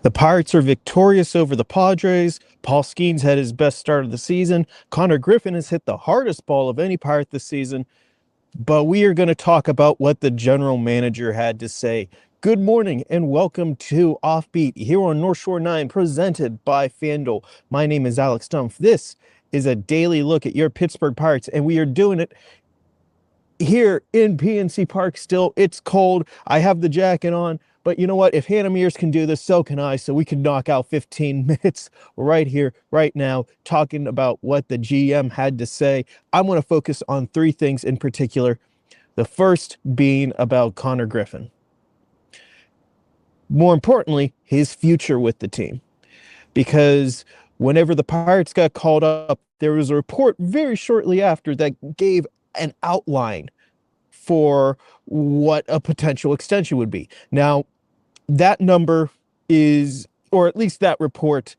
The Pirates are victorious over the Padres. Paul Skenes had his best start of the season. Konnor Griffin has hit the hardest ball of any Pirate this season. But we are going to talk about what the general manager had to say. Good morning and welcome to OffBeat here on North Shore 9, presented by FanDuel. My name is Alex Stumpf. This is a daily look at your Pittsburgh Pirates, and we are doing it here in PNC Park still. It's cold. I have the jacket on. But you know what? If Hannah Mears can do this, so can I. So we can knock out 15 minutes right here, right now, talking about what the GM had to say. I'm going to focus on three things in particular. The first being about Konnor Griffin. More importantly, his future with the team. Because whenever the Pirates got called up, there was a report very shortly after that gave an outline for what a potential extension would be. Now, that number is, or at least that report,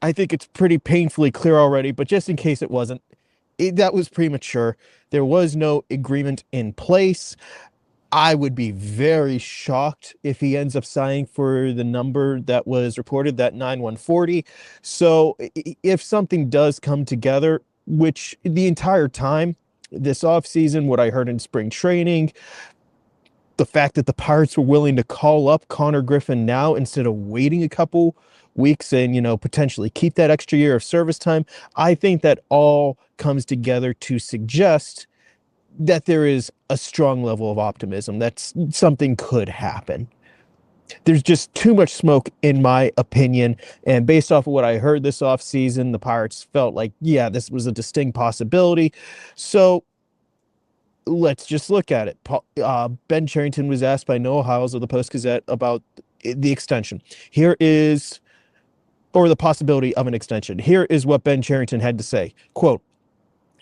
I think it's pretty painfully clear already, but just in case it wasn't, that was premature. There was no agreement in place. I would be very shocked if he ends up signing for the number that was reported, that 9,140. So if something does come together, which the entire time, this offseason, what I heard in spring training, the fact that the Pirates were willing to call up Konnor Griffin now instead of waiting a couple weeks and, potentially keep that extra year of service time, I think that all comes together to suggest that there is a strong level of optimism that something could happen. There's just too much smoke, in my opinion. And based off of what I heard this offseason, the Pirates felt like, yeah, this was a distinct possibility. So let's just look at it. Ben Cherington was asked by Noah Hiles of the Post-Gazette about the extension. Or the possibility of an extension. Here is what Ben Cherington had to say. Quote,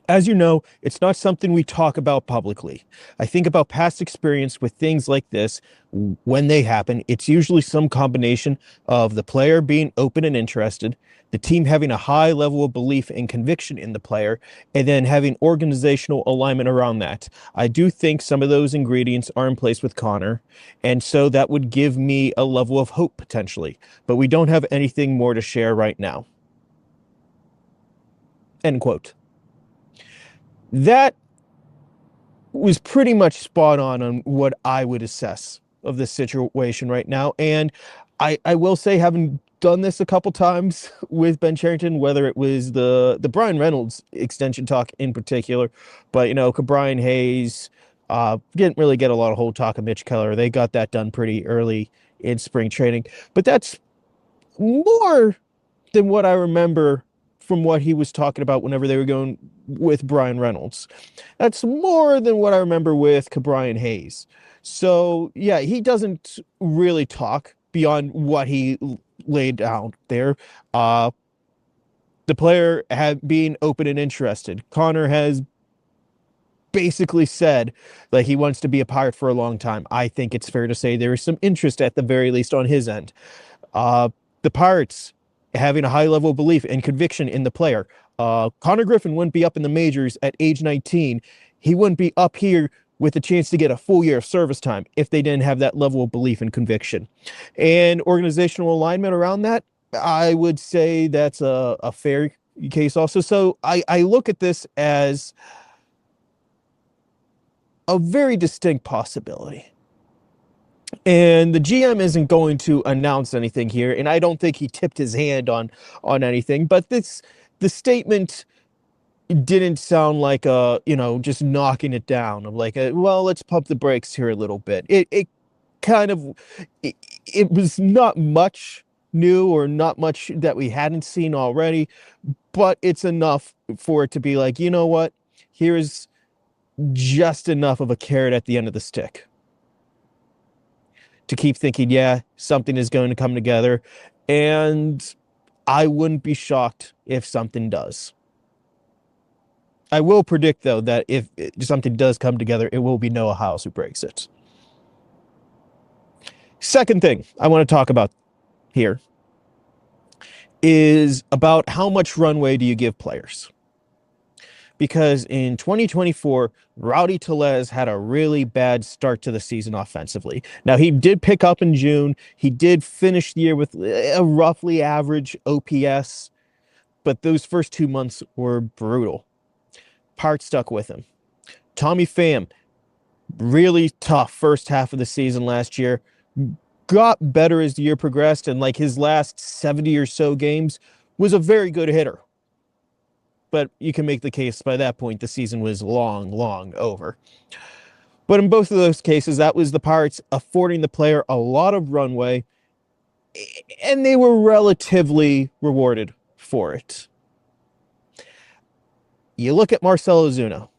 "As you know, it's not something we talk about publicly. I think about past experience with things like this. When they happen, it's usually some combination of the player being open and interested, the team having a high level of belief and conviction in the player, and then having organizational alignment around that. I do think some of those ingredients are in place with Konnor, and so that would give me a level of hope potentially. But we don't have anything more to share right now." End quote. That was pretty much spot on what I would assess of this situation right now. And I will say, having done this a couple times with Ben Cherington, whether it was the Brian Reynolds extension talk in particular, but, Brian Hayes didn't really get a lot of whole talk of Mitch Keller. They got that done pretty early in spring training. But that's more than what I remember from what he was talking about whenever they were going with Brian Reynolds. That's more than what I remember with Brian Hayes. So, yeah, he doesn't really talk beyond what he laid out there. The player being open and interested. Konnor has basically said that he wants to be a Pirate for a long time. I think it's fair to say there is some interest at the very least on his end. The Pirates having a high level of belief and conviction in the player. Konnor Griffin wouldn't be up in the majors at age 19. He wouldn't be up here with a chance to get a full year of service time if they didn't have that level of belief and conviction. And organizational alignment around that, I would say that's a fair case also. So I look at this as a very distinct possibility. And the GM isn't going to announce anything here, and I don't think he tipped his hand on anything. But the statement didn't sound like just knocking it down of like, well, let's pump the brakes here a little bit. It was not much new or not much that we hadn't seen already, but it's enough for it to be like, you know what, here's just enough of a carrot at the end of the stick to keep thinking, yeah, something is going to come together. And I wouldn't be shocked if something does. I will predict, though, that if something does come together, it will be Noah Hiles who breaks it. Second thing I want to talk about here is about how much runway do you give players? because in 2024, Rowdy Tellez had a really bad start to the season offensively. Now, he did pick up in June. He did finish the year with a roughly average OPS, but those first 2 months were brutal. Part stuck with him. Tommy Pham, really tough first half of the season last year. Got better as the year progressed, and like his last 70 or so games was a very good hitter. But you can make the case by that point the season was long, long over. But in both of those cases, that was the Pirates affording the player a lot of runway, and they were relatively rewarded for it. You look at Marcell Ozuna,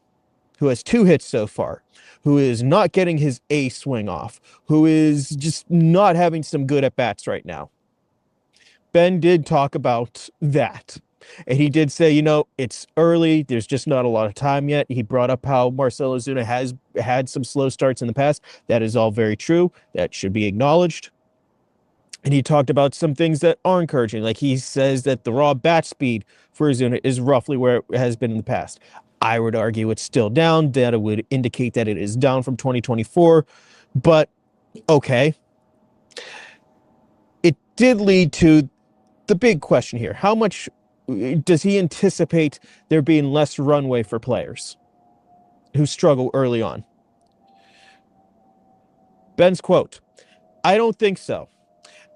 who has 2 hits so far, who is not getting his A swing off, who is just not having some good at-bats right now. Ben did talk about that. And he did say, it's early. There's just not a lot of time yet. He brought up how Marcell Ozuna has had some slow starts in the past. That is all very true. That should be acknowledged. And he talked about some things that are encouraging. Like he says that the raw bat speed for Ozuna is roughly where it has been in the past. I would argue it's still down. Data would indicate that it is down from 2024. But okay. It did lead to the big question here. How much does he anticipate there being less runway for players who struggle early on? Ben's quote, "I don't think so.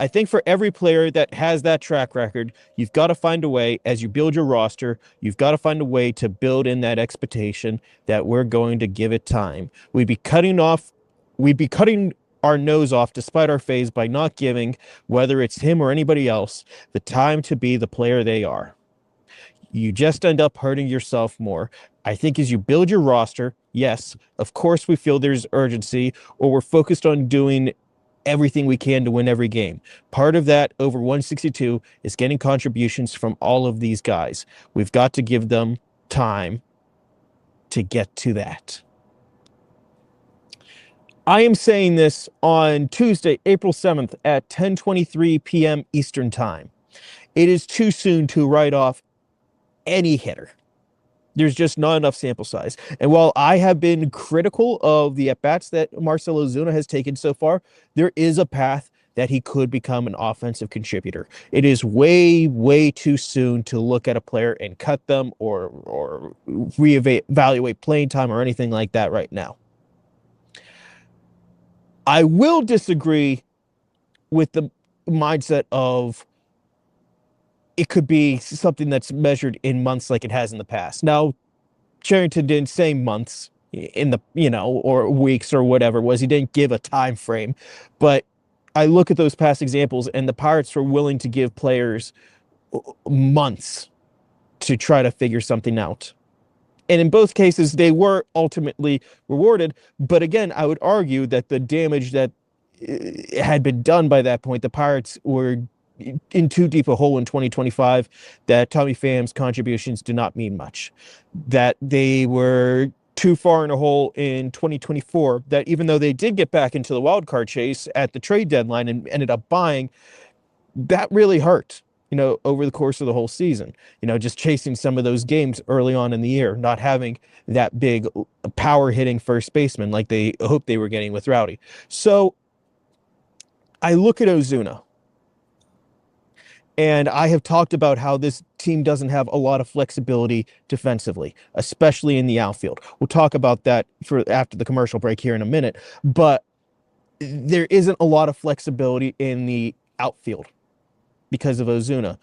I think for every player that has that track record, you've got to find a way, as you build your roster, you've got to find a way to build in that expectation that we're going to give it time. We'd be cutting our nose off despite our phase by not giving, whether it's him or anybody else, the time to be the player they are. You just end up hurting yourself more. I think as you build your roster, yes, of course we feel there's urgency, or we're focused on doing everything we can to win every game. Part of that over 162 is getting contributions from all of these guys. We've got to give them time to get to that." I am saying this on Tuesday, April 7th at 10:23 p.m. Eastern Time. It is too soon to write off any hitter. There's just not enough sample size. And while I have been critical of the at-bats that Marcell Ozuna has taken so far, there is a path that he could become an offensive contributor. It is way, way too soon to look at a player and cut them or reevaluate playing time or anything like that right now. I will disagree with the mindset of it could be something that's measured in months like it has in the past. Now, Cherington didn't say months in the, or weeks or whatever it was. He didn't give a time frame. But I look at those past examples, and the Pirates were willing to give players months to try to figure something out. And in both cases, they were ultimately rewarded. But again, I would argue that the damage that had been done by that point, the Pirates were in too deep a hole in 2025, that Tommy Pham's contributions do not mean much, that they were too far in a hole in 2024, that even though they did get back into the wild card chase at the trade deadline and ended up buying, that really hurt, over the course of the whole season, just chasing some of those games early on in the year, not having that big power hitting first baseman like they hoped they were getting with Rowdy. So I look at Ozuna, and I have talked about how this team doesn't have a lot of flexibility defensively, especially in the outfield. We'll talk about that after the commercial break here in a minute. But there isn't a lot of flexibility in the outfield because of Ozuna.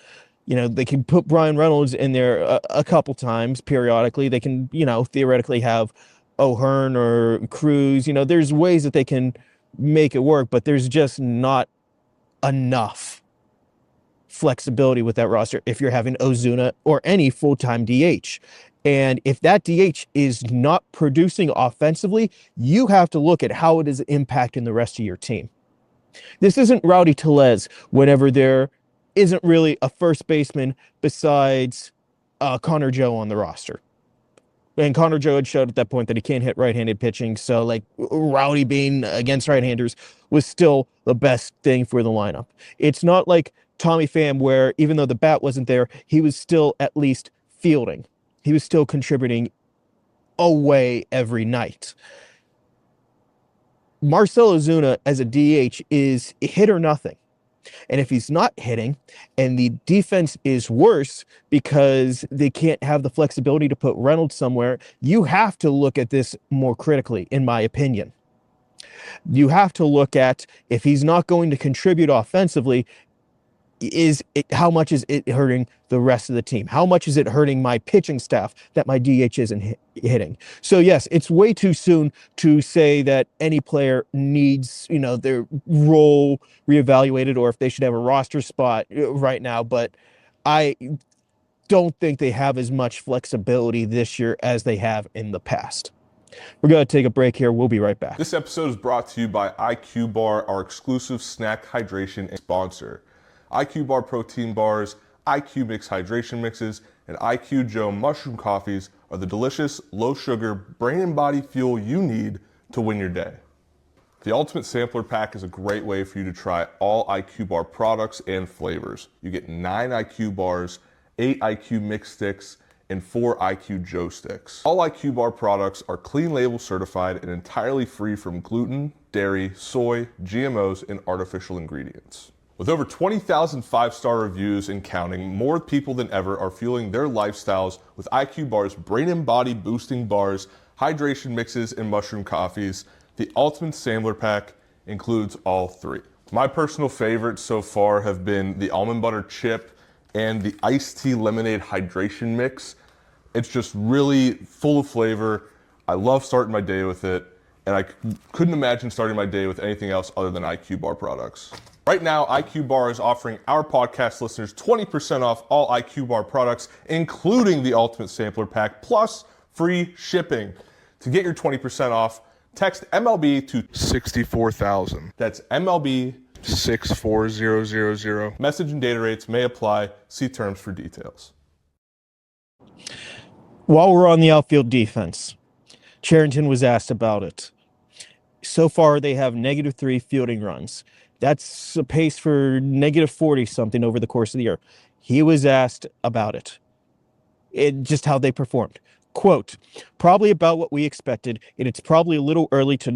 They can put Brian Reynolds in there a couple times periodically. They can, theoretically have O'Hearn or Cruz. There's ways that they can make it work, but there's just not enough flexibility with that roster if you're having Ozuna or any full-time DH. And if that DH is not producing offensively, you have to look at how it is impacting the rest of your team. This isn't Rowdy Tellez whenever there isn't really a first baseman besides Connor Joe on the roster. And Connor Joe had showed at that point that he can't hit right-handed pitching. So Rowdy being against right-handers was still the best thing for the lineup. It's not like Tommy Pham, where even though the bat wasn't there, he was still at least fielding. he was still contributing away every night. Marcell Ozuna as a DH is hit or nothing. And if he's not hitting and the defense is worse because they can't have the flexibility to put Reynolds somewhere, you have to look at this more critically, in my opinion. You have to look at, if he's not going to contribute offensively, how much is it hurting the rest of the team? How much is it hurting my pitching staff that my DH isn't hitting? So yes, it's way too soon to say that any player needs, their role reevaluated or if they should have a roster spot right now. But I don't think they have as much flexibility this year as they have in the past. We're going to take a break here. We'll be right back. This episode is brought to you by IQ Bar, our exclusive snack hydration sponsor. IQ Bar protein bars, IQ Mix hydration mixes, and IQ Joe mushroom coffees are the delicious, low-sugar, brain and body fuel you need to win your day. The Ultimate Sampler Pack is a great way for you to try all IQ Bar products and flavors. You get 9 IQ bars, 8 IQ Mix sticks, and 4 IQ Joe sticks. All IQ Bar products are clean label certified and entirely free from gluten, dairy, soy, GMOs, and artificial ingredients. With over 20,000 5-star reviews and counting, more people than ever are fueling their lifestyles with IQ Bar's brain and body boosting bars, hydration mixes, and mushroom coffees. The Ultimate Sampler Pack includes all 3. My personal favorites so far have been the almond butter chip and the iced tea lemonade hydration mix. It's just really full of flavor. I love starting my day with it, and I couldn't imagine starting my day with anything else other than IQ Bar products. Right now, IQ Bar is offering our podcast listeners 20% off all IQ Bar products, including the Ultimate Sampler Pack, plus free shipping. To get your 20% off, text MLB to 64,000. That's MLB 64000. Message and data rates may apply. See terms for details. While we're on the outfield defense, Cherington was asked about it. So far, they have -3 fielding runs. That's a pace for -40 something over the course of the year. He was asked about it. Just how they performed. Quote, probably about what we expected, and it's probably a little early to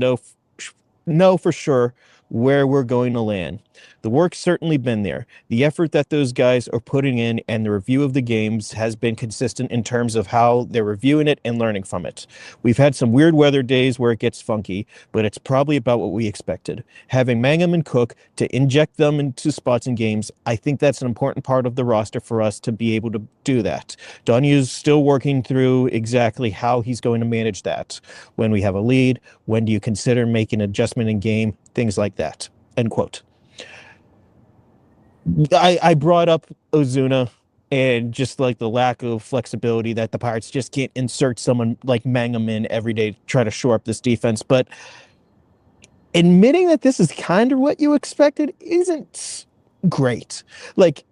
know for sure where we're going to land. The work's certainly been there. The effort that those guys are putting in and the review of the games has been consistent in terms of how they're reviewing it and learning from it. We've had some weird weather days where it gets funky, but it's probably about what we expected. Having Mangum and Cook to inject them into spots in games, I think that's an important part of the roster for us to be able to do that. Donahue still working through exactly how he's going to manage that. When we have a lead, when do you consider making an adjustment in game, things like that, end quote. I brought up Ozuna and just like the lack of flexibility that the Pirates just can't insert someone like Mangum in every day to try to shore up this defense. But admitting that this is kind of what you expected isn't great. Like,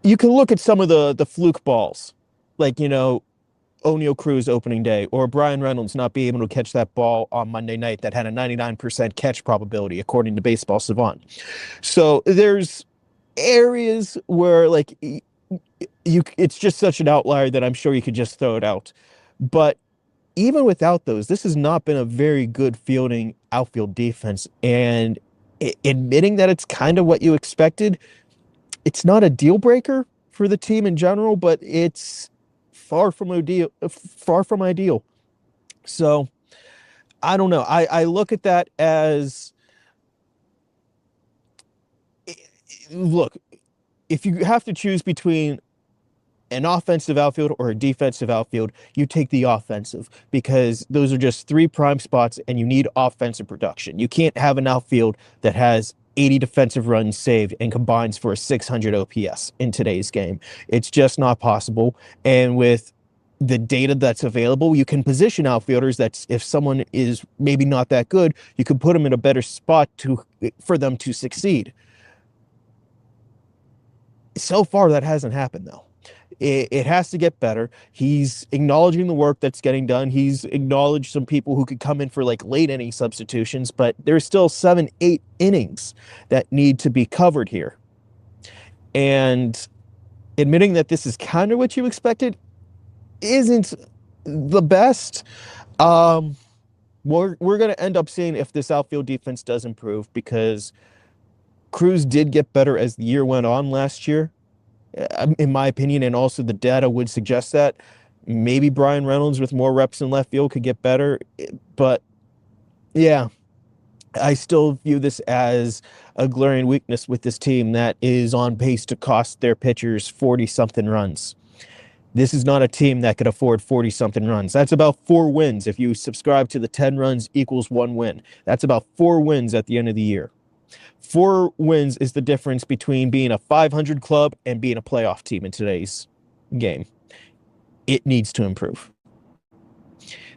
you can look at some of the fluke balls, like, O'Neal Cruz opening day, or Brian Reynolds not being able to catch that ball on Monday night that had a 99% catch probability, according to Baseball Savant. So there's areas where, like, it's just such an outlier that I'm sure you could just throw it out. But even without those, this has not been a very good fielding outfield defense. And admitting that it's kind of what you expected, it's not a deal breaker for the team in general, but it's far from ideal. So I don't know. I look at that as, look, if you have to choose between an offensive outfield or a defensive outfield, you take the offensive, because those are just 3 prime spots and you need offensive production. You can't have an outfield that has 80 defensive runs saved and combines for a 600 OPS in today's game. It's just not possible. And with the data that's available, you can position outfielders that if someone is maybe not that good, you can put them in a better spot for them to succeed. So far, that hasn't happened, though. It has to get better. He's acknowledging the work that's getting done. He's acknowledged some people who could come in for like late inning substitutions, but there's still 7-8 innings that need to be covered here. And admitting that this is kind of what you expected isn't the best. We're going to end up seeing if this outfield defense does improve, because Cruz did get better as the year went on last year, in my opinion, and also the data would suggest that. Maybe Brian Reynolds with more reps in left field could get better, but yeah, I still view this as a glaring weakness with this team that is on pace to cost their pitchers 40-something runs. This is not a team that could afford 40-something runs. That's about 4 wins. If you subscribe to the 10 runs equals 1 win, that's about 4 wins at the end of the year. 4 wins is the difference between being a 500 club and being a playoff team in today's game. It needs to improve.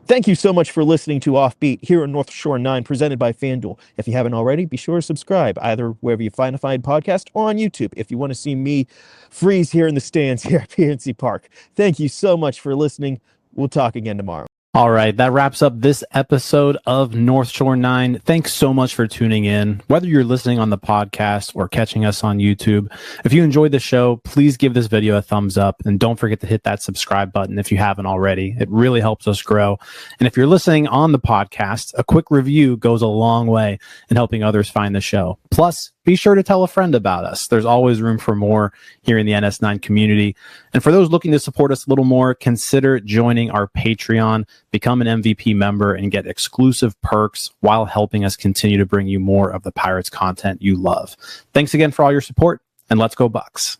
Thank you so much for listening to Offbeat here on North Shore 9, presented by FanDuel. If you haven't already, be sure to subscribe, either wherever you find a fine podcast or on YouTube if you want to see me freeze here in the stands here at PNC Park. Thank you so much for listening. We'll talk again tomorrow. All right, that wraps up this episode of North Shore 9. Thanks so much for tuning in, whether you're listening on the podcast or catching us on YouTube. If you enjoyed the show, please give this video a thumbs up, and don't forget to hit that subscribe button if you haven't already. It really helps us grow. And if you're listening on the podcast, a quick review goes a long way in helping others find the show. Plus, be sure to tell a friend about us. There's always room for more here in the NS9 community. And for those looking to support us a little more, consider joining our Patreon, become an MVP member, and get exclusive perks while helping us continue to bring you more of the Pirates content you love. Thanks again for all your support, and let's go Bucks.